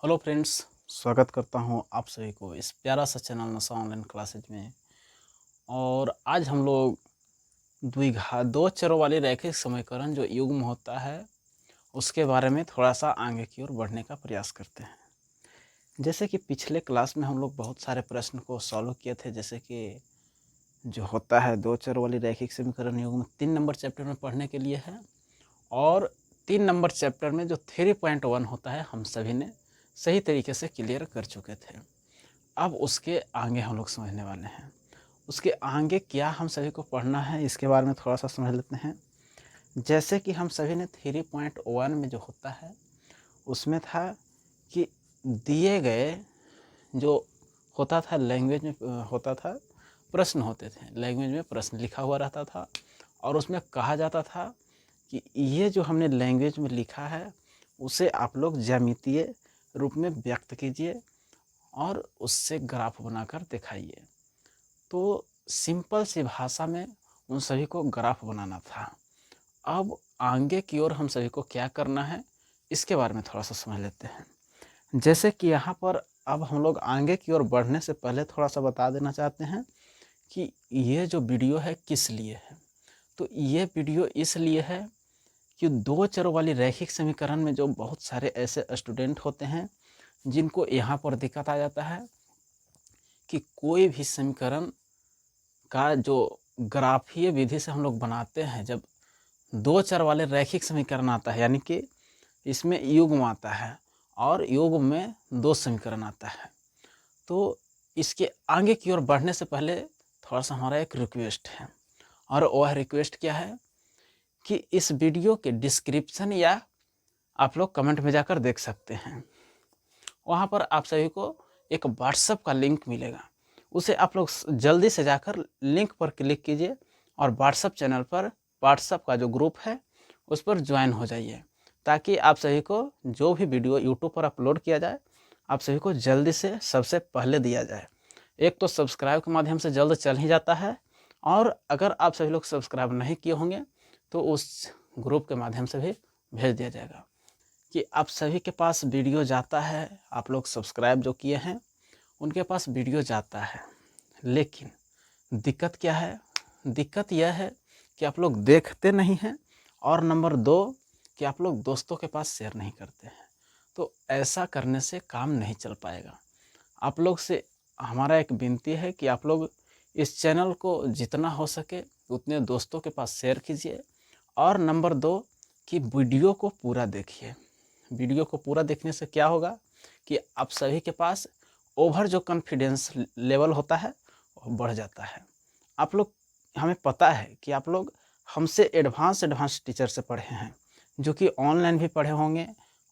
Hello friends, स्वागत करता हूं आप सभी को इस प्यारा सा चैनल नशा ऑनलाइन क्लासेज में। और आज हम लोग द्विघात दो चरों वाले रैखिक समीकरण जो युग्म होता है उसके बारे में थोड़ा सा आगे की ओर बढ़ने का प्रयास करते हैं। जैसे कि पिछले क्लास में हम लोग बहुत सारे प्रश्न को सॉल्व किए थे, जैसे कि जो होता है दो चरों वाली रैखिक समीकरण युग्म 3 नंबर चैप्टर में पढ़ने के लिए है, और 3 नंबर चैप्टर में जो 3.1 होता है हम सभी ने सही तरीके से क्लियर कर चुके थे। अब उसके आगे हम लोग समझने वाले हैं। उसके आगे क्या हम सभी को पढ़ना है इसके बारे में थोड़ा सा समझ लेते हैं। जैसे कि हम सभी ने 3.1 में जो होता है उसमें था कि दिए गए जो होता था लैंग्वेज में होता था, प्रश्न होते थे, लैंग्वेज में प्रश्न लिखा हुआ रहता था और उसमें कहा जाता था कि ये जो हमने लैंग्वेज में लिखा है उसे आप लोग ज्यामितीय रूप में व्यक्त कीजिए और उससे ग्राफ बनाकर दिखाइए। तो सिंपल सी भाषा में उन सभी को ग्राफ बनाना था। अब आगे की ओर हम सभी को क्या करना है इसके बारे में थोड़ा सा समझ लेते हैं। जैसे कि यहाँ पर अब हम लोग आगे की ओर बढ़ने से पहले थोड़ा सा बता देना चाहते हैं कि ये जो वीडियो है किस लिए है। तो ये वीडियो इसलिए है कि दो चरों वाली रैखिक समीकरण में जो बहुत सारे ऐसे स्टूडेंट होते हैं जिनको यहाँ पर दिक्कत आ जाता है कि कोई भी समीकरण का जो ग्राफीय विधि से हम लोग बनाते हैं, जब दो चर वाले रैखिक समीकरण आता है, यानी कि इसमें युग्म आता है और युग्म में दो समीकरण आता है, तो इसके आगे की ओर बढ़ने से पहले थोड़ा सा हमारा एक रिक्वेस्ट है। और वह रिक्वेस्ट क्या है कि इस वीडियो के डिस्क्रिप्शन या आप लोग कमेंट में जाकर देख सकते हैं, वहाँ पर आप सभी को एक व्हाट्सएप का लिंक मिलेगा। उसे आप लोग जल्दी से जाकर लिंक पर क्लिक कीजिए और व्हाट्सएप चैनल पर व्हाट्सएप का जो ग्रुप है उस पर ज्वाइन हो जाइए, ताकि आप सभी को जो भी वीडियो यूट्यूब पर अपलोड किया जाए आप सभी को जल्दी से सबसे पहले दिया जाए। एक तो सब्सक्राइब के माध्यम से जल्द चल ही जाता है, और अगर आप सभी लोग सब्सक्राइब नहीं किए होंगे तो उस ग्रुप के माध्यम से भी भेज दिया जाएगा कि आप सभी के पास वीडियो जाता है। आप लोग सब्सक्राइब जो किए हैं उनके पास वीडियो जाता है, लेकिन दिक्कत क्या है? दिक्कत यह है कि आप लोग देखते नहीं हैं, और नंबर 2 कि आप लोग दोस्तों के पास शेयर नहीं करते हैं। तो ऐसा करने से काम नहीं चल पाएगा। आप लोग से हमारा एक विनती है कि आप लोग इस चैनल को जितना हो सके उतने दोस्तों के पास शेयर कीजिए, और नंबर 2 कि वीडियो को पूरा देखिए। वीडियो को पूरा देखने से क्या होगा कि आप सभी के पास ओवर जो कॉन्फिडेंस लेवल होता है वो बढ़ जाता है। आप लोग, हमें पता है कि आप लोग हमसे एडवांस टीचर से पढ़े हैं, जो कि ऑनलाइन भी पढ़े होंगे,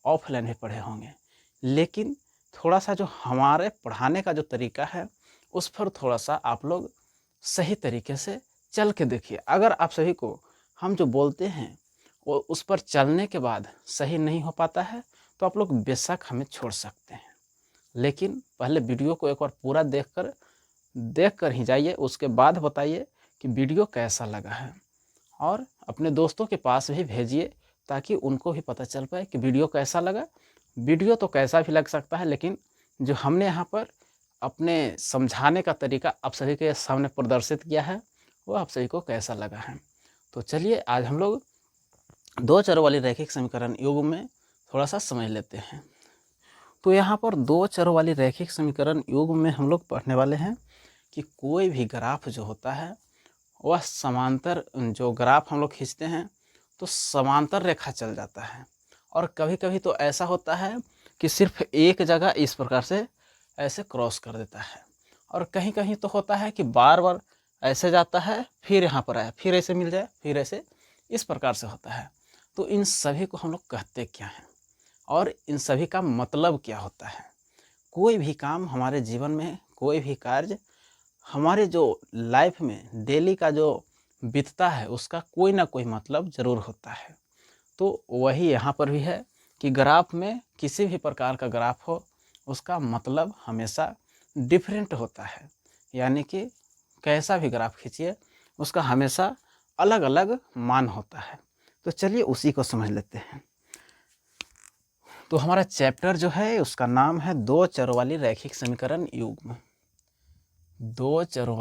ऑफलाइन भी पढ़े होंगे, लेकिन थोड़ा सा जो हमारे पढ़ाने का जो तरीका है उस पर थोड़ा सा आप लोग सही तरीके से चल के देखिए। अगर आप सभी को हम जो बोलते हैं वो उस पर चलने के बाद सही नहीं हो पाता है तो आप लोग बेशक हमें छोड़ सकते हैं, लेकिन पहले वीडियो को एक बार पूरा देख कर ही जाइए। उसके बाद बताइए कि वीडियो कैसा लगा है, और अपने दोस्तों के पास भी भेजिए ताकि उनको भी पता चल पाए कि वीडियो कैसा लगा। वीडियो तो कैसा भी लग सकता है, लेकिन जो हमने यहाँ पर अपने समझाने का तरीका आप सभी के सामने प्रदर्शित किया है वो आप सभी को कैसा लगा है। तो चलिए आज हम लोग दो चरों वाली रैखिक समीकरण युग्म में थोड़ा सा समझ लेते हैं। तो यहाँ पर दो चरों वाली रैखिक समीकरण युग्म में हम लोग पढ़ने वाले हैं कि कोई भी ग्राफ जो होता है वह समांतर, जो ग्राफ हम लोग खींचते हैं तो समांतर रेखा चल जाता है, और कभी कभी तो ऐसा होता है कि सिर्फ एक जगह इस प्रकार से ऐसे क्रॉस कर देता है, और कहीं कहीं तो होता है कि बार बार ऐसे जाता है फिर यहाँ पर आया फिर ऐसे मिल जाए फिर ऐसे, इस प्रकार से होता है। तो इन सभी को हम लोग कहते क्या हैं और इन सभी का मतलब क्या होता है? कोई भी काम हमारे जीवन में, कोई भी कार्य हमारे जो लाइफ में डेली का जो बीतता है उसका कोई ना कोई मतलब ज़रूर होता है। तो वही यहाँ पर भी है कि ग्राफ में किसी भी प्रकार का ग्राफ हो उसका मतलब हमेशा डिफरेंट होता है, यानी कि कैसा भी ग्राफ खींचिए उसका हमेशा अलग अलग मान होता है। तो चलिए उसी को समझ लेते हैं। तो हमारा चैप्टर जो है उसका नाम है दो चरों वाली रैखिक समीकरण युग्म। दो चरों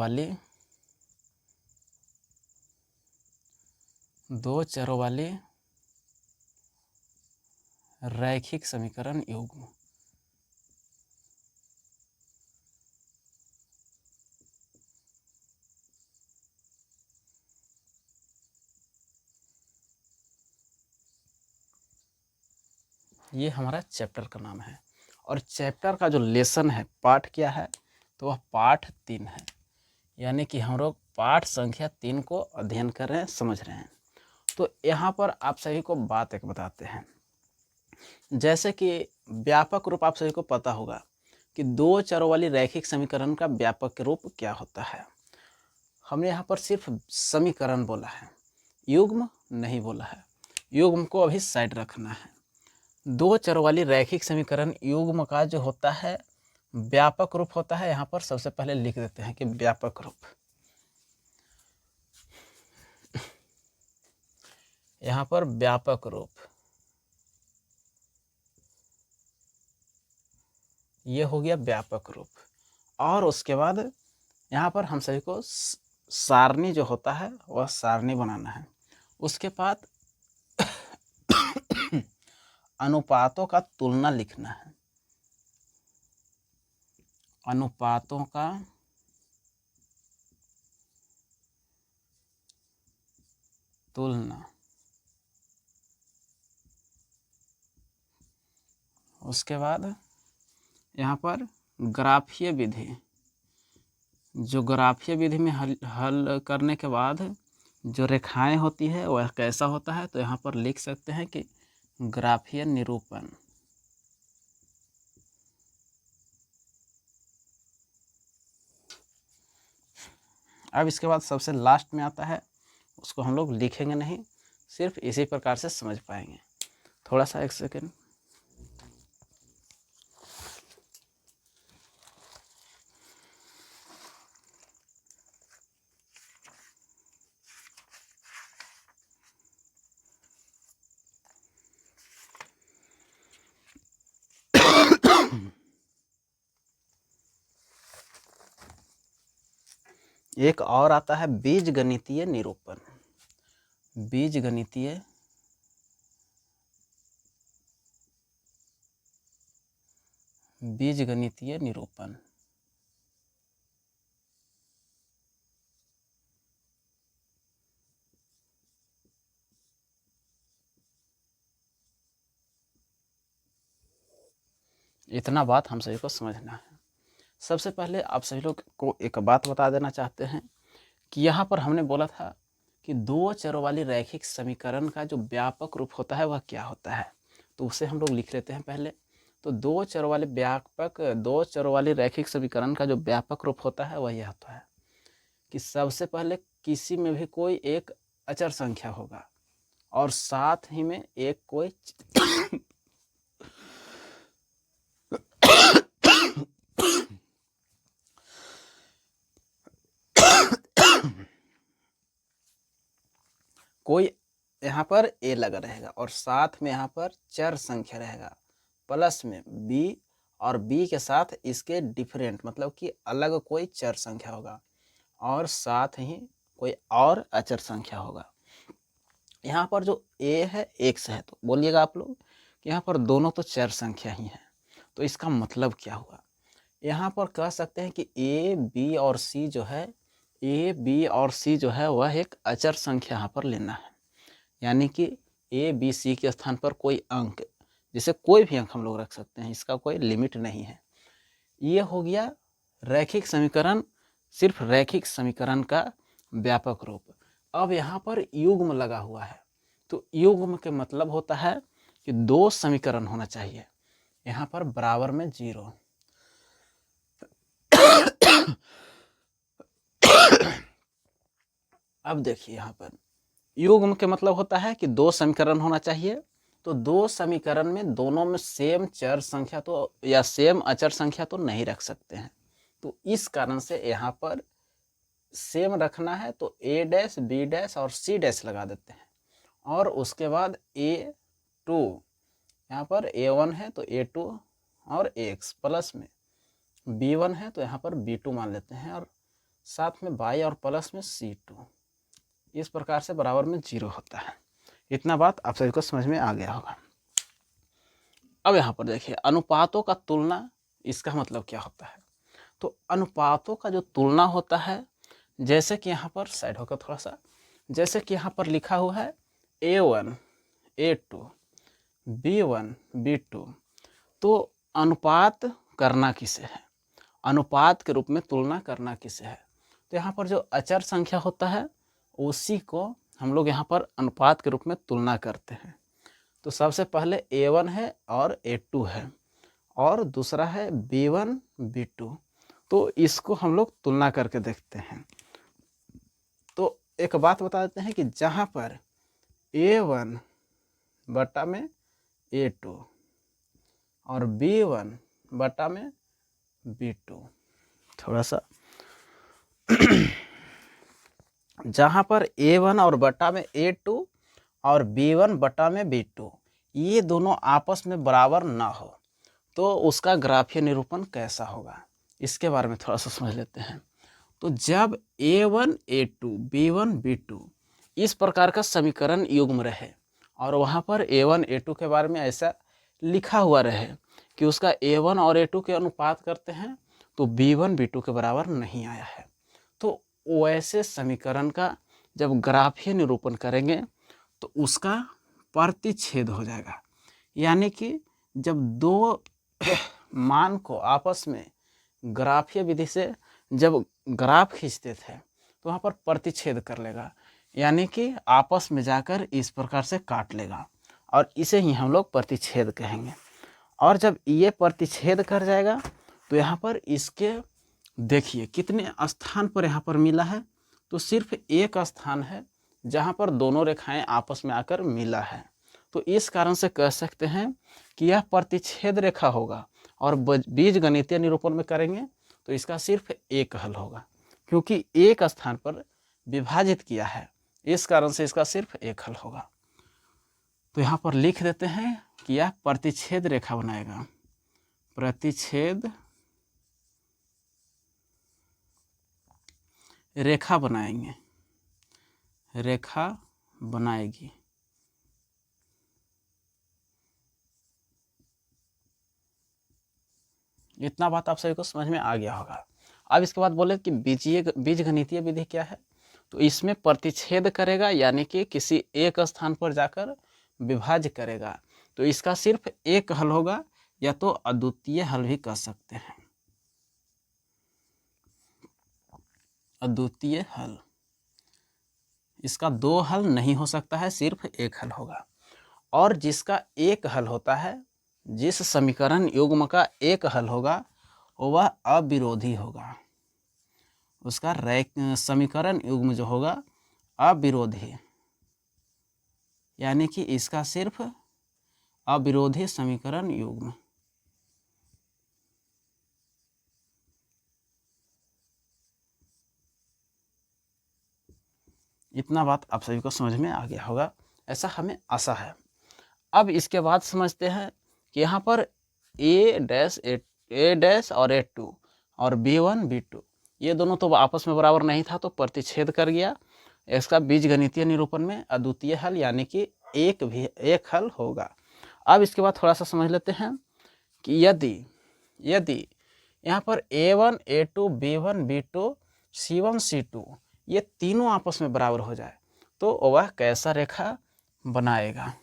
वाली रैखिक समीकरण युग्म। ये हमारा चैप्टर का नाम है और चैप्टर का जो लेसन है, पाठ क्या है, तो वह पाठ 3 है। यानी कि हम लोग पाठ संख्या 3 को अध्ययन कर रहे हैं, समझ रहे हैं। तो यहाँ पर आप सभी को बात एक बताते हैं। जैसे कि व्यापक रूप आप सभी को पता होगा कि दो चरों वाली रैखिक समीकरण का व्यापक रूप क्या होता है। हमने यहाँ पर सिर्फ समीकरण बोला है, युग्म नहीं बोला है। युग्म को अभी साइड रखना है। दो चरों वाली रैखिक समीकरण युग्म का जो होता है व्यापक रूप होता है। यहाँ पर सबसे पहले लिख देते हैं कि व्यापक रूप, यहाँ पर व्यापक रूप, ये हो गया व्यापक रूप। और उसके बाद यहाँ पर हम सभी को सारणी जो होता है वह सारणी बनाना है। उसके बाद अनुपातों का तुलना लिखना है। अनुपातों का तुलना। उसके बाद यहाँ पर ग्राफीय विधि, जो ग्राफीय विधि में हल करने के बाद जो रेखाएं होती है वह कैसा होता है, तो यहाँ पर लिख सकते हैं कि ग्राफीय निरूपण। अब इसके बाद सबसे लास्ट में आता है, उसको हम लोग लिखेंगे नहीं, सिर्फ इसी प्रकार से समझ पाएंगे। थोड़ा सा एक सेकेंड। एक और आता है बीजगणितीय निरूपण। बीजगणितीय निरूपण। इतना बात हम सभी को समझना है। सबसे पहले आप सभी लोग को एक बात बता देना चाहते हैं कि यहाँ पर हमने बोला था कि दो चरों वाली रैखिक समीकरण का जो व्यापक रूप होता है वह क्या होता है, तो उसे हम लोग लिख लेते हैं पहले। तो दो चरों वाली रैखिक समीकरण का जो व्यापक रूप होता है वह यह होता है कि सबसे पहले किसी में भी कोई एक अचर संख्या होगा और साथ ही में एक कोई कोई यहाँ पर ए लगा रहेगा और साथ में यहाँ पर चर संख्या रहेगा, प्लस में बी, और बी के साथ इसके डिफरेंट मतलब कि अलग कोई चर संख्या होगा और साथ ही कोई और अचर संख्या होगा। यहाँ पर जो ए है एक्स है, तो बोलिएगा आप लोग कि यहाँ पर दोनों तो चर संख्या ही है, तो इसका मतलब क्या हुआ। यहाँ पर कह सकते हैं कि ए बी और सी जो है वह एक अचर संख्या यहाँ पर लेना है। यानी कि ए बी सी के स्थान पर कोई अंक, जैसे कोई भी अंक हम लोग रख सकते हैं, इसका कोई लिमिट नहीं है। ये हो गया रैखिक समीकरण, सिर्फ रैखिक समीकरण का व्यापक रूप। अब यहाँ पर युग्म लगा हुआ है, तो युग्म के मतलब होता है कि दो समीकरण होना चाहिए, यहाँ पर बराबर में 0। अब देखिए यहाँ पर युग्म के मतलब होता है कि दो समीकरण होना चाहिए, तो दो समीकरण में दोनों में सेम चर संख्या तो या सेम अचर संख्या तो नहीं रख सकते हैं, तो इस कारण से यहाँ पर सेम रखना है तो ए डैश बी डैश और सी डैश लगा देते हैं। और उसके बाद A2 यहाँ पर A1 है तो A2 और AX प्लस में B1 है तो यहाँ पर B2 मान लेते हैं, और साथ में y और प्लस में C2, इस प्रकार से बराबर में 0 होता है। इतना बात आप सभी को समझ में आ गया होगा। अब यहाँ पर देखिए अनुपातों का तुलना, इसका मतलब क्या होता है। तो अनुपातों का जो तुलना होता है, जैसे कि यहाँ पर साइड होकर थोड़ा सा, जैसे कि यहाँ पर लिखा हुआ है A1 A2 B1 B2, तो अनुपात करना किसे है, अनुपात के रूप में तुलना करना किसे है। तो यहाँ पर जो अचर संख्या होता है उसी को हम लोग यहाँ पर अनुपात के रूप में तुलना करते हैं। तो सबसे पहले A1 है और A2 है, और दूसरा है B1 B2, तो इसको हम लोग तुलना करके देखते हैं। तो एक बात बता देते हैं कि जहाँ पर A1 बटा में A2 और B1 बटा में B2, थोड़ा सा जहाँ पर A1 और बटा में A2 और B1 बटा में B2 ये दोनों आपस में बराबर ना हो तो उसका ग्राफीय निरूपण कैसा होगा, इसके बारे में थोड़ा सा समझ लेते हैं। तो जब A1 A2 B1 B2 इस प्रकार का समीकरण युग्म रहे और वहाँ पर A1 A2 के बारे में ऐसा लिखा हुआ रहे कि उसका A1 और A2 के अनुपात करते हैं तो B1 B2 के बराबर नहीं आया है, तो वैसे समीकरण का जब ग्राफीय निरूपण करेंगे तो उसका प्रतिच्छेद हो जाएगा। यानी कि जब दो मान को आपस में ग्राफीय विधि से जब ग्राफ खींचते थे तो वहाँ पर प्रतिच्छेद कर लेगा, यानी कि आपस में जाकर इस प्रकार से काट लेगा, और इसे ही हम लोग प्रतिच्छेद कहेंगे। और जब ये प्रतिच्छेद कर जाएगा तो यहाँ पर इसके देखिए कितने स्थान पर यहाँ पर मिला है, तो सिर्फ एक स्थान है जहाँ पर दोनों रेखाएं आपस में आकर मिला है। तो इस कारण से कह सकते हैं कि यह प्रतिच्छेद रेखा होगा, और बीज गणितीय निरूपण में करेंगे तो इसका सिर्फ एक हल होगा, क्योंकि एक स्थान पर विभाजित किया है, इस कारण से इसका सिर्फ एक हल होगा। तो यहाँ पर लिख देते हैं कि यह प्रतिच्छेद रेखा बनाएगा, प्रतिच्छेद रेखा बनाएंगे, रेखा बनाएगी। इतना बात आप सभी को समझ में आ गया होगा। अब इसके बाद बोले कि बीजगणितीय विधि क्या है। तो इसमें प्रतिच्छेद करेगा, यानी कि किसी एक स्थान पर जाकर विभाज्य करेगा, तो इसका सिर्फ एक हल होगा, या तो अद्वितीय हल भी कह सकते हैं, अद्वितीय हल। इसका दो हल नहीं हो सकता है, सिर्फ एक हल होगा। और जिसका एक हल होता है, जिस समीकरण युग्म का एक हल होगा वह अविरोधी होगा, उसका समीकरण युग्म जो होगा अविरोधी, यानी कि इसका सिर्फ अविरोधी समीकरण युग्म। इतना बात आप सभी को समझ में आ गया होगा, ऐसा हमें आशा है। अब इसके बाद समझते हैं कि यहाँ पर A डैश और A2 और B1 B2 ये दोनों तो आपस में बराबर नहीं था, तो प्रतिच्छेद कर गया। इसका बीजगणितीय निरूपण में अद्वितीय हल, यानी कि एक हल होगा। अब इसके बाद थोड़ा सा समझ लेते हैं कि यदि यहाँ पर A1 A2 B1 B2 C1 C2 ये तीनों आपस में बराबर हो जाए तो वह कैसा रेखा बनाएगा।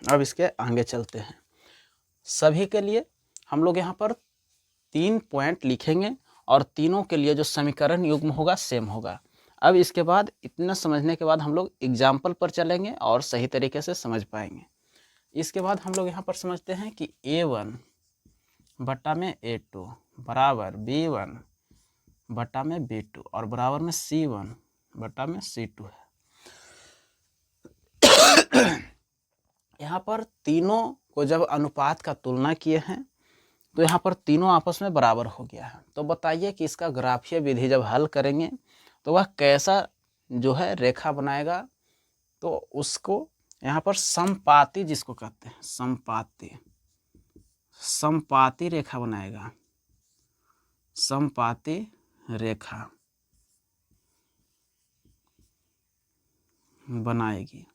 अब इसके आगे चलते हैं। सभी के लिए हम लोग यहाँ पर 3 पॉइंट लिखेंगे और तीनों के लिए जो समीकरण युग्म होगा सेम होगा। अब इसके बाद इतना समझने के बाद हम लोग एग्जाम्पल पर चलेंगे और सही तरीके से समझ पाएंगे। इसके बाद हम लोग यहाँ पर समझते हैं कि A1 बटा में A2 बराबर B1 बटा में B2 और बराबर में C1 बटा में C2 है। यहाँ पर तीनों को जब अनुपात का तुलना किए हैं तो यहाँ पर तीनों आपस में बराबर हो गया है। तो बताइए कि इसका ग्राफीय विधि जब हल करेंगे तो वह कैसा जो है रेखा बनाएगा। तो उसको यहाँ पर समपाती जिसको कहते हैं, समपाती रेखा बनाएगा, समपाती रेखा बनाएगी।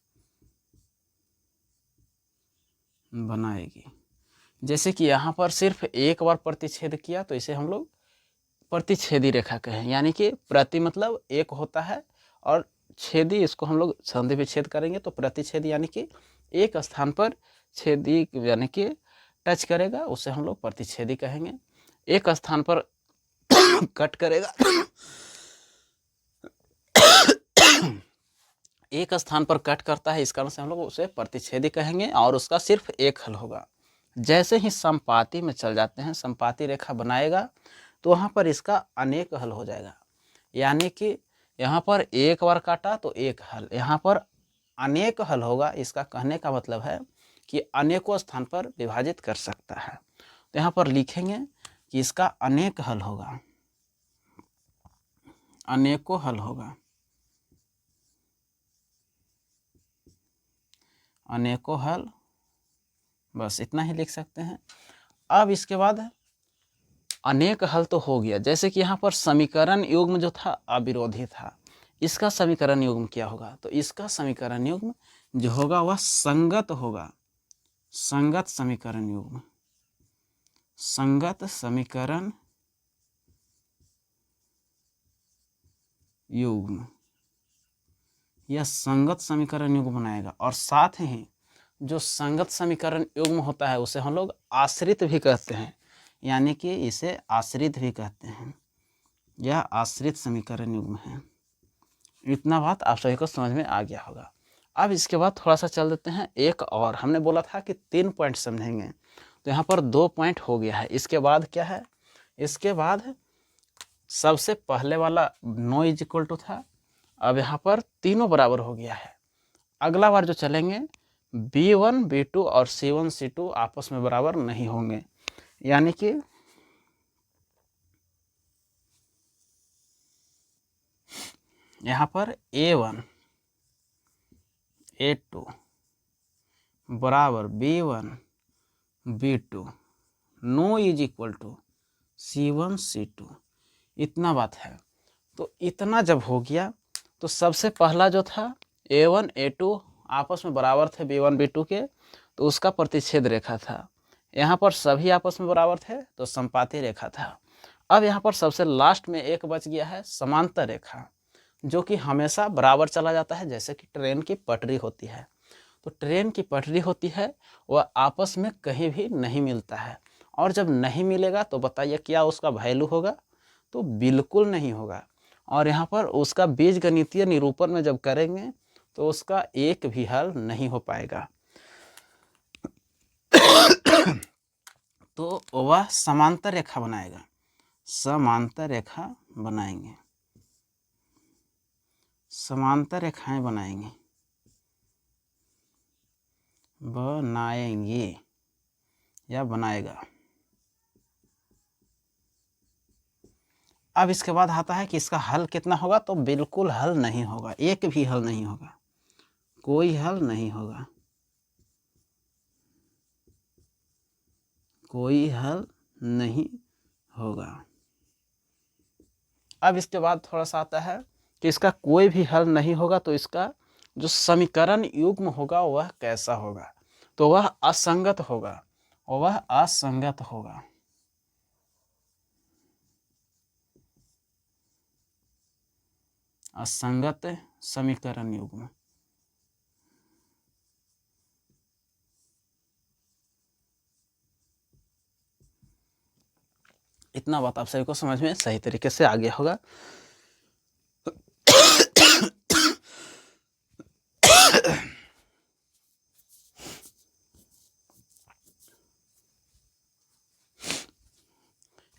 जैसे कि यहाँ पर सिर्फ एक बार प्रतिच्छेद किया तो इसे हम लोग प्रतिच्छेदी रेखा कहें, यानी कि प्रति मतलब एक होता है और छेदी इसको हम लोग संधि विच्छेद करेंगे तो प्रतिच्छेदी यानी कि एक स्थान पर छेदी यानी कि टच करेगा, उसे हम लोग प्रतिच्छेदी कहेंगे। एक स्थान पर कट करेगा एक स्थान पर कट करता है, इस कारण से हम लोग उसे प्रतिच्छेदी कहेंगे और उसका सिर्फ एक हल होगा। जैसे ही समपाती में चल जाते हैं, समपाती रेखा बनाएगा तो वहाँ पर इसका अनेक हल हो जाएगा, यानी कि यहाँ पर एक बार काटा तो एक हल, यहाँ पर अनेक हल होगा। इसका कहने का मतलब है कि अनेकों स्थान पर विभाजित कर सकता है। तो यहाँ पर लिखेंगे कि इसका अनेक हल होगा, अनेकों हल होगा, अनेकों हल, बस इतना ही लिख सकते हैं। अब इसके बाद अनेक हल तो हो गया, जैसे कि यहाँ पर समीकरण युग्म जो था अविरोधी था, इसका समीकरण युग्म क्या होगा। तो इसका समीकरण युग्म जो होगा वह संगत होगा, संगत समीकरण युग्म, संगत समीकरण युग्म, यह संगत समीकरण युग्म बनाएगा। और साथ ही जो संगत समीकरण युग्म होता है उसे हम लोग आश्रित भी कहते हैं, यानी कि इसे आश्रित भी कहते हैं, यह आश्रित समीकरण युग्म है। इतना बात आप सभी को समझ में आ गया होगा। अब इसके बाद थोड़ा सा चल देते हैं एक और, हमने बोला था कि 3 पॉइंट समझेंगे, तो यहाँ पर 2 पॉइंट हो गया है। इसके बाद क्या है, इसके बाद सबसे पहले वाला नो इज इक्वल टू था, अब यहाँ पर तीनों बराबर हो गया है। अगला बार जो चलेंगे B1 B2 और C1 C2 आपस में बराबर नहीं होंगे, यानी कि यहाँ पर A1 A2 बराबर B1 B2 no is equal to C1 C2, इतना बात है। तो इतना जब हो गया तो सबसे पहला जो था A1 A2 आपस में बराबर थे B1 B2 के, तो उसका प्रतिच्छेद रेखा था। यहाँ पर सभी आपस में बराबर थे तो समपाती रेखा था। अब यहाँ पर सबसे लास्ट में एक बच गया है समांतर रेखा, जो कि हमेशा बराबर चला जाता है, जैसे कि ट्रेन की पटरी होती है। तो ट्रेन की पटरी होती है वह आपस में कहीं भी नहीं मिलता है, और जब नहीं मिलेगा तो बताइए क्या उसका वैल्यू होगा। तो बिल्कुल नहीं होगा। और यहाँ पर उसका बीजगणितीय निरूपण में जब करेंगे तो उसका एक भी हल नहीं हो पाएगा। तो वह समांतर रेखा बनाएगा, समांतर रेखा बनाएंगे, समांतर रेखाएं बनाएंगे, बनाएंगे या बनाएगा। अब इसके बाद आता है कि इसका हल कितना होगा। तो बिल्कुल हल नहीं होगा, एक भी हल नहीं होगा, कोई हल नहीं होगा, कोई हल नहीं होगा। अब इसके बाद थोड़ा सा आता है कि इसका कोई भी हल नहीं होगा तो इसका जो समीकरण युग्म होगा वह कैसा होगा। तो वह असंगत होगा, वह असंगत होगा, असंगत समीकरण युग्म। इतना बात आप सभी को समझ में सही तरीके से आ गया होगा।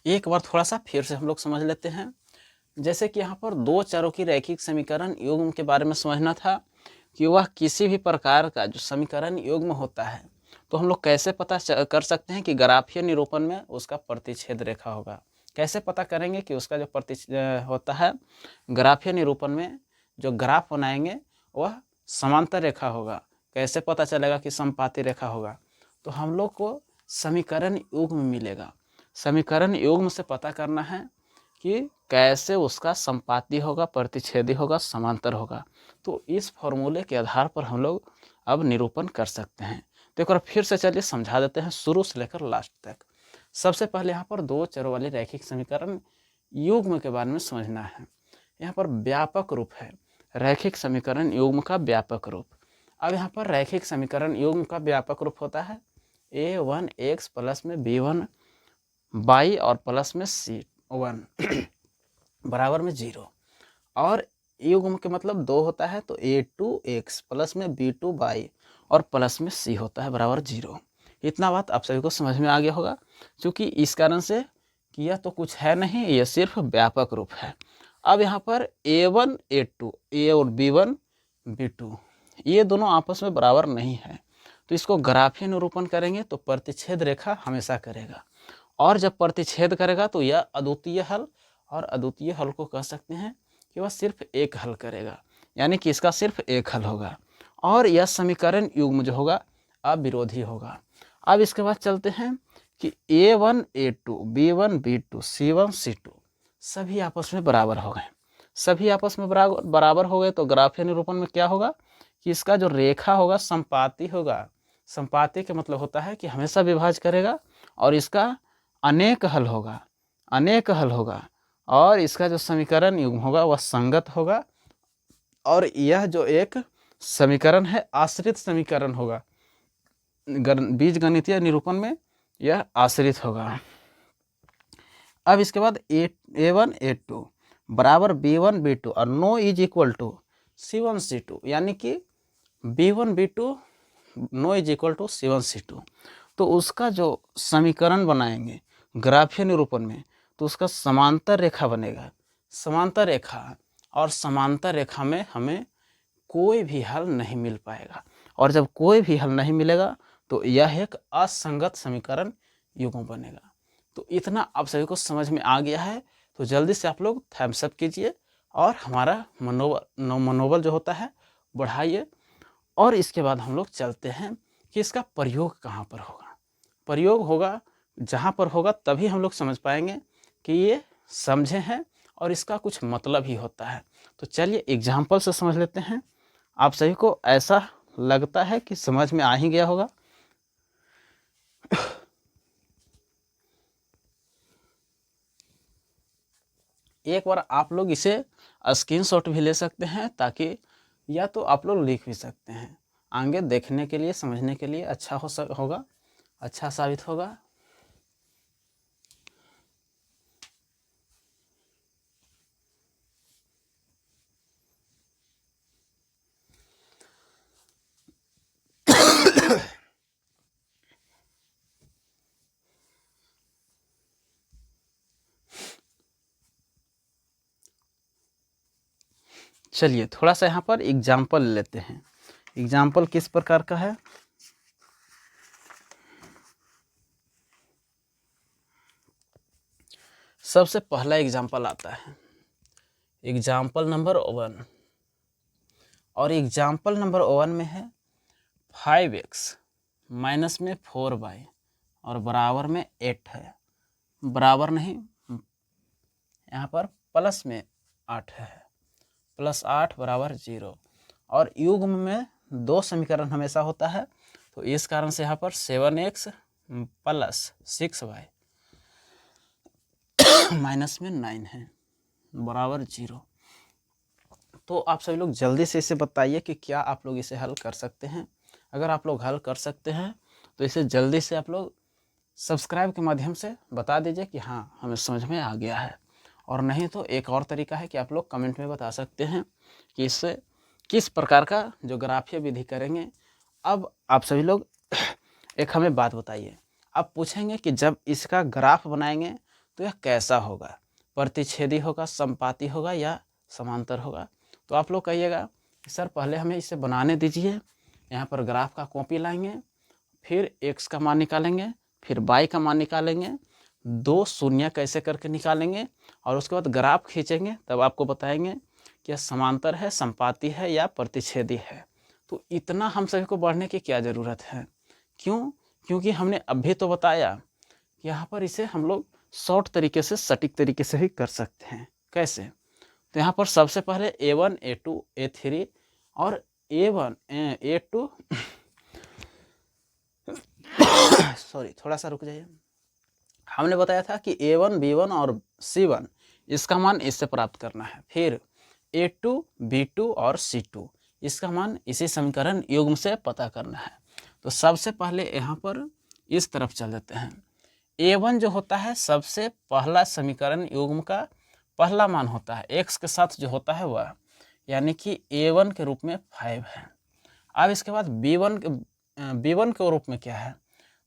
एक बार थोड़ा सा फिर से हम लोग समझ लेते हैं। जैसे कि यहाँ पर दो चरों की रैखिक समीकरण युग्म के बारे में समझना था कि वह किसी भी प्रकार का जो समीकरण युग्म होता है तो हम लोग कैसे पता कर सकते हैं कि ग्राफीय निरूपण में उसका प्रतिच्छेद रेखा होगा। कैसे पता करेंगे कि उसका जो होता है ग्राफीय निरूपण में जो ग्राफ बनाएंगे वह समांतर रेखा होगा। कैसे पता चलेगा कि समपाती रेखा होगा? तो हम लोग को समीकरण युग्म मिलेगा। समीकरण युग्म से पता करना है कि कैसे उसका संपाती होगा, प्रतिच्छेदी होगा, समांतर होगा। तो इस फॉर्मूले के आधार पर हम लोग अब निरूपण कर सकते हैं। तो एक बार फिर से चलिए समझा देते हैं शुरू से लेकर लास्ट तक। सबसे पहले यहाँ पर दो चरों वाले रैखिक समीकरण युग्म के बारे में समझना है। यहाँ पर व्यापक रूप है रैखिक समीकरण युग्म का व्यापक रूप। अब यहाँ पर रैखिक समीकरण युग्म का व्यापक रूप होता है a1x प्लस में b1y और प्लस में c1 बराबर में 0। और युग्म के मतलब दो होता है तो a2x प्लस में b2y और प्लस में c होता है बराबर 0। इतना बात आप सभी को समझ में आ गया होगा। क्योंकि इस कारण से कि यह तो कुछ है नहीं, यह सिर्फ व्यापक रूप है। अब यहाँ पर a1 a2 a और b1 b2 ये दोनों आपस में बराबर नहीं है, तो इसको ग्राफीय निरूपण करेंगे तो प्रतिच्छेद रेखा हमेशा करेगा। और जब प्रतिच्छेद करेगा तो यह अद्वितीय हल, और अद्वितीय हल को कह सकते हैं कि वह सिर्फ एक हल करेगा, यानी कि इसका सिर्फ एक हल होगा। और यह समीकरण युग्म जो होगा अविरोधी होगा। अब इसके बाद चलते हैं कि a1 a2 b1 b2 c1 c2 सभी आपस में बराबर हो गए। सभी आपस में बराबर हो गए तो ग्राफीय निरूपण में क्या होगा कि इसका जो रेखा होगा संपाती होगा। संपाती का मतलब होता है कि हमेशा विभाज्य करेगा, और इसका अनेक हल होगा, अनेक हल होगा। और इसका जो समीकरण युग्म होगा वह संगत होगा। और यह जो एक समीकरण है आश्रित समीकरण होगा। बीजगणितीय निरूपण में यह आश्रित होगा। अब इसके बाद a1 a2 बराबर b1 b2 और no is equal to c1 c2, यानी कि b1 b2 no is equal to c1 c2। तो उसका जो समीकरण बनाएंगे ग्राफीय निरूपण में तो उसका समांतर रेखा बनेगा। समांतर रेखा, और समांतर रेखा में हमें कोई भी हल नहीं मिल पाएगा। और जब कोई भी हल नहीं मिलेगा तो यह एक असंगत समीकरण युग्म बनेगा। तो इतना आप सभी को समझ में आ गया है। तो जल्दी से आप लोग थम्स अप कीजिए और हमारा मनोबल जो होता है बढ़ाइए। और इसके बाद हम लोग चलते हैं कि इसका प्रयोग कहाँ पर होगा। प्रयोग होगा जहाँ पर होगा तभी हम लोग समझ पाएंगे कि ये समझे हैं और इसका कुछ मतलब ही होता है। तो चलिए एग्जाम्पल से समझ लेते हैं। आप सभी को ऐसा लगता है कि समझ में आ ही गया होगा। एक बार आप लोग इसे स्क्रीनशॉट भी ले सकते हैं, ताकि या तो आप लोग लिख भी सकते हैं, आगे देखने के लिए समझने के लिए अच्छा होगा, अच्छा साबित होगा। चलिए थोड़ा सा यहाँ पर एग्जाम्पल लेते हैं। एग्जाम्पल किस प्रकार का है? सबसे पहला एग्जाम्पल आता है एग्जाम्पल नंबर 1, और एग्जाम्पल नंबर 1 में है 5x माइनस में 4y और बराबर में 8 है। बराबर नहीं, यहाँ पर प्लस में 8 है, प्लस 8 बराबर 0। और युग्म में दो समीकरण हमेशा होता है, तो इस कारण से यहाँ पर 7x प्लस 6y माइनस में 9 है बराबर 0। तो आप सभी लोग जल्दी से इसे बताइए कि क्या आप लोग इसे हल कर सकते हैं। अगर आप लोग हल कर सकते हैं तो इसे जल्दी से आप लोग सब्सक्राइब के माध्यम से बता दीजिए कि हाँ हमें समझ में आ गया है। और नहीं तो एक और तरीका है कि आप लोग कमेंट में बता सकते हैं कि इससे किस प्रकार का जो ग्राफीय विधि करेंगे। अब आप सभी लोग एक हमें बात बताइए, आप पूछेंगे कि जब इसका ग्राफ बनाएंगे तो यह कैसा होगा, प्रतिच्छेदी होगा, संपाती होगा या समांतर होगा। तो आप लोग कहिएगा कि सर पहले हमें इसे बनाने दीजिए। यहाँ पर ग्राफ का कॉपी लाएंगे, फिर x का मान निकालेंगे, फिर y का मान निकालेंगे, 2 शून्य कैसे करके निकालेंगे और उसके बाद ग्राफ खींचेंगे, तब आपको बताएंगे कि समांतर है, संपाती है या प्रतिच्छेदी है। तो इतना हम सभी को बढ़ने की क्या ज़रूरत है? क्यों? क्योंकि हमने अभी तो बताया कि यहाँ पर इसे हम लोग शॉर्ट तरीके से, सटीक तरीके से ही कर सकते हैं। कैसे? तो यहाँ पर सबसे पहले A1 A2 A3 और A1 A2 सॉरी, थोड़ा सा रुक जाइए। हमने बताया था कि A1 B1 और C1 इसका मान इससे प्राप्त करना है। फिर A2 B2 और C2 इसका मान इसी समीकरण युग्म से पता करना है। तो सबसे पहले यहाँ पर इस तरफ चल देते हैं। A1 जो होता है सबसे पहला समीकरण युग्म का पहला मान होता है, x के साथ जो होता है वह, यानी कि A1 के रूप में 5 है। अब इसके बाद B1 के रूप में क्या है?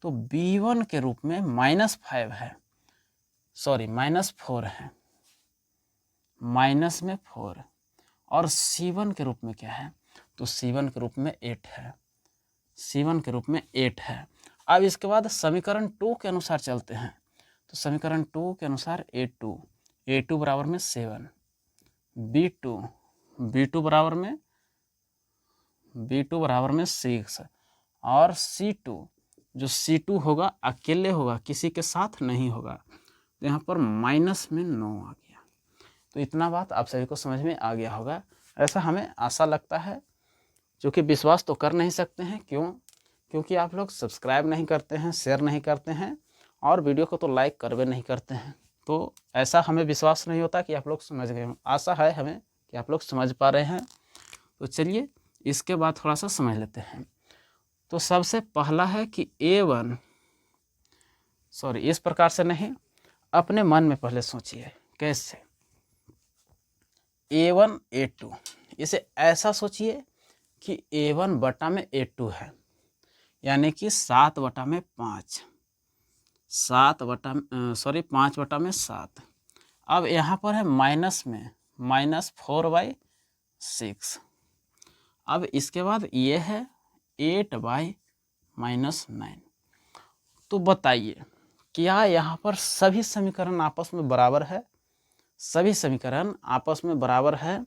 तो B1 के रूप में -5 है, सॉरी -4 है, माइनस में 4। और C1 के रूप में क्या है? तो C1 के रूप में 8 है, C1 के रूप में 8 है। अब इसके बाद समीकरण 2 के अनुसार चलते हैं। तो समीकरण 2 के अनुसार A2 बराबर में 7, B2 बराबर में 6 और C2 जो C2 होगा अकेले होगा, किसी के साथ नहीं होगा, तो यहाँ पर माइनस में 9 आ गया। तो इतना बात आप सभी को समझ में आ गया होगा, ऐसा हमें आशा लगता है। जो कि विश्वास तो कर नहीं सकते हैं, क्यों? क्योंकि आप लोग सब्सक्राइब नहीं करते हैं, शेयर नहीं करते हैं और वीडियो को तो लाइक करवे नहीं करते हैं। तो ऐसा हमें विश्वास नहीं होता कि आप लोग समझ गए हों। आशा है हमें कि आप लोग समझ पा रहे हैं। तो चलिए इसके बाद थोड़ा सा समझ लेते हैं। तो सबसे पहला है कि A1, सॉरी इस प्रकार से नहीं, अपने मन में पहले सोचिए कैसे। A1 A2, इसे ऐसा सोचिए कि A1 बटा में A2 है, यानी कि 7 बटा में 5, 5 बटा में 7। अब यहाँ पर है माइनस में -4/6। अब इसके बाद ये है 8/-9। तो बताइए क्या यहाँ पर सभी समीकरण आपस में बराबर है? सभी समीकरण आपस में बराबर है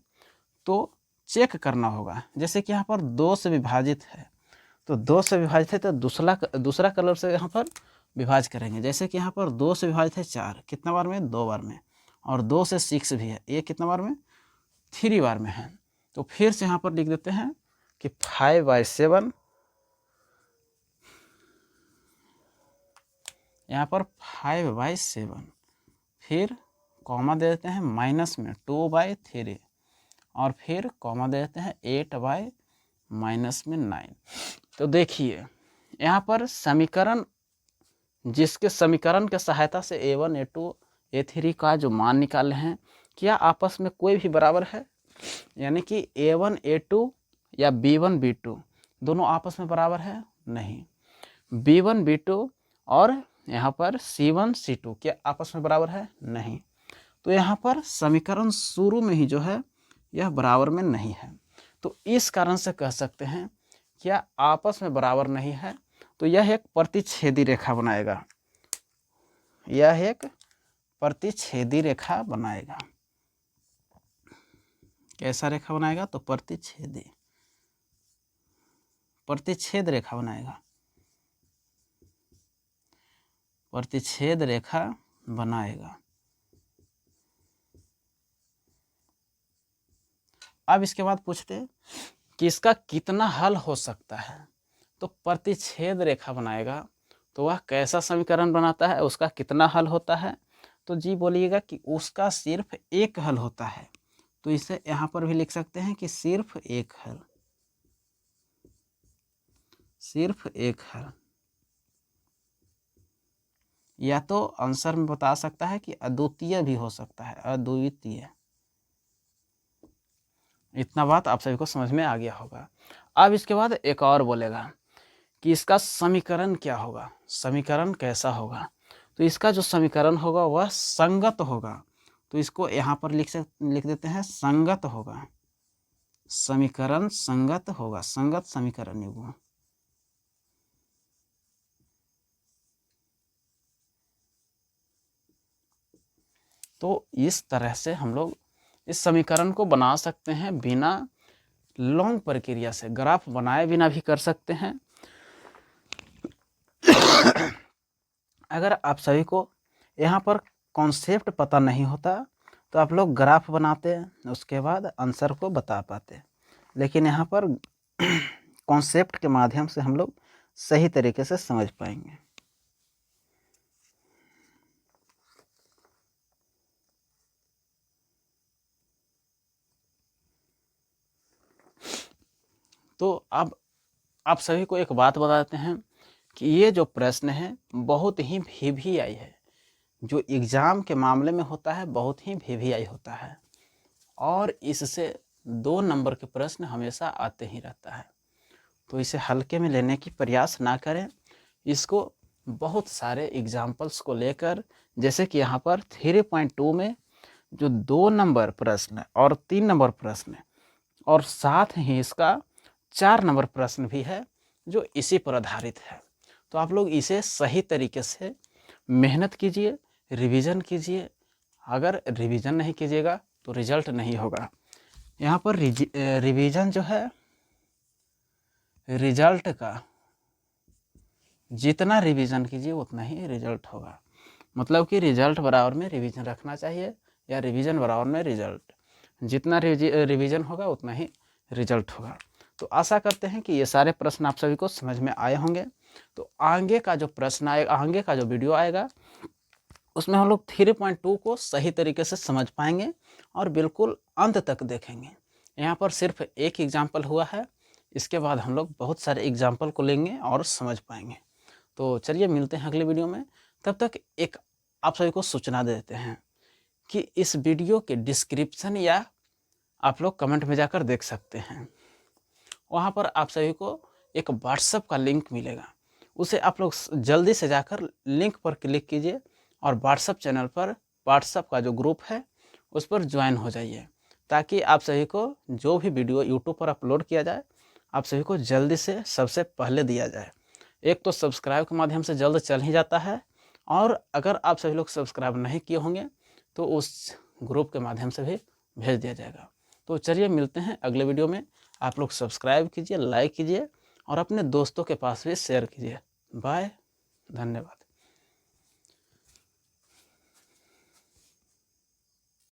तो चेक करना होगा। जैसे कि यहाँ पर 2 से विभाजित है, तो 2 से विभाजित है तो दूसरा कलर से यहाँ पर विभाजित करेंगे। जैसे कि यहाँ पर 2 से विभाजित है 4, कितना बार में? 2 बार में। और 2 से 6 भी है, ये कितना बार में? 3 बार में है। तो फिर से यहाँ पर लिख देते हैं कि 5/7, यहाँ पर 5/7, फिर कॉमा दे देते हैं माइनस में 2/3 और फिर कॉमा दे देते हैं 8/-9। तो देखिए यहाँ पर समीकरण, जिसके समीकरण के सहायता से A1 A2 A3 का जो मान निकाले हैं, क्या आपस में कोई भी बराबर है? यानी कि A1 A2 या B1 B2 दोनों आपस में बराबर है? नहीं। B1 B2 और यहाँ पर C1 C2 क्या आपस में बराबर है? नहीं। तो यहाँ पर समीकरण शुरू में ही जो है यह बराबर में नहीं है। तो इस कारण से कह सकते हैं क्या आपस में बराबर नहीं है, तो यह एक प्रतिच्छेदी रेखा बनाएगा, यह एक प्रतिच्छेदी रेखा बनाएगा। कैसा रेखा बनाएगा? तो प्रतिच्छेद रेखा बनाएगा, प्रतिच्छेद रेखा बनाएगा। अब इसके बाद पूछते कि इसका कितना हल हो सकता है। तो प्रतिच्छेद रेखा बनाएगा तो वह कैसा समीकरण बनाता है, उसका कितना हल होता है? तो जी बोलिएगा कि उसका सिर्फ एक हल होता है। तो इसे यहाँ पर भी लिख सकते हैं कि सिर्फ एक हल, सिर्फ एक हल। या तो आंसर में बता सकता है कि अद्वितीय भी हो सकता है, अद्वितीय। इतना बात आप सभी को समझ में आ गया होगा। अब इसके बाद एक और बोलेगा कि इसका समीकरण क्या होगा, समीकरण कैसा होगा। तो इसका जो समीकरण होगा वह संगत होगा, तो इसको यहाँ पर लिख देते हैं संगत होगा, समीकरण संगत होगा, संगत समीकरण युग्म। तो इस तरह से हम लोग इस समीकरण को बना सकते हैं बिना लॉन्ग प्रक्रिया से, ग्राफ बनाए बिना भी कर सकते हैं। अगर आप सभी को यहाँ पर कॉन्सेप्ट पता नहीं होता तो आप लोग ग्राफ बनाते, उसके बाद आंसर को बता पाते, लेकिन यहाँ पर कॉन्सेप्ट के माध्यम से हम लोग सही तरीके से समझ पाएंगे। तो अब आप सभी को एक बात बताते हैं कि ये जो प्रश्न है बहुत ही VVI है, जो एग्ज़ाम के मामले में होता है बहुत ही VVI होता है, और इससे 2 नंबर के प्रश्न हमेशा आते ही रहता है। तो इसे हल्के में लेने की प्रयास ना करें, इसको बहुत सारे एग्जाम्पल्स को लेकर, जैसे कि यहाँ पर 3.2 में जो 2 नंबर प्रश्न और 3 नंबर प्रश्न और साथ ही इसका 4 नंबर प्रश्न भी है जो इसी पर आधारित है। तो आप लोग इसे सही तरीके से मेहनत कीजिए, रिवीजन कीजिए। अगर रिवीजन नहीं कीजिएगा तो रिजल्ट नहीं होगा। यहाँ पर रिवीजन जो है, रिजल्ट का जितना रिवीजन कीजिए उतना ही रिजल्ट होगा। मतलब कि रिजल्ट बराबर में रिवीजन रखना चाहिए, या रिवीजन बराबर में रिजल्ट। जितना रिवीजन होगा उतना ही रिजल्ट होगा। तो आशा करते हैं कि ये सारे प्रश्न आप सभी को समझ में आए होंगे। तो आगे का जो प्रश्न आएगा, आगे का जो वीडियो आएगा, उसमें हम लोग 3.2 को सही तरीके से समझ पाएंगे और बिल्कुल अंत तक देखेंगे। यहाँ पर सिर्फ एक एग्जाम्पल हुआ है, इसके बाद हम लोग बहुत सारे एग्जाम्पल को लेंगे और समझ पाएंगे। तो चलिए मिलते हैं अगले वीडियो में। तब तक एक आप सभी को सूचना दे देते हैं कि इस वीडियो के डिस्क्रिप्शन या आप लोग कमेंट में जाकर देख सकते हैं, वहाँ पर आप सभी को एक व्हाट्सएप का लिंक मिलेगा। उसे आप लोग जल्दी से जाकर लिंक पर क्लिक कीजिए और व्हाट्सएप चैनल पर, व्हाट्सएप का जो ग्रुप है उस पर ज्वाइन हो जाइए, ताकि आप सभी को जो भी वीडियो यूट्यूब पर अपलोड किया जाए आप सभी को जल्दी से सबसे पहले दिया जाए। एक तो सब्सक्राइब के माध्यम से जल्द चल ही जाता है, और अगर आप सभी लोग सब्सक्राइब नहीं किए होंगे तो उस ग्रुप के माध्यम से भी भेज दिया जाएगा। तो चलिए मिलते हैं अगले वीडियो में। आप लोग सब्सक्राइब कीजिए, लाइक कीजिए और अपने दोस्तों के पास भी शेयर कीजिए। बाय, धन्यवाद।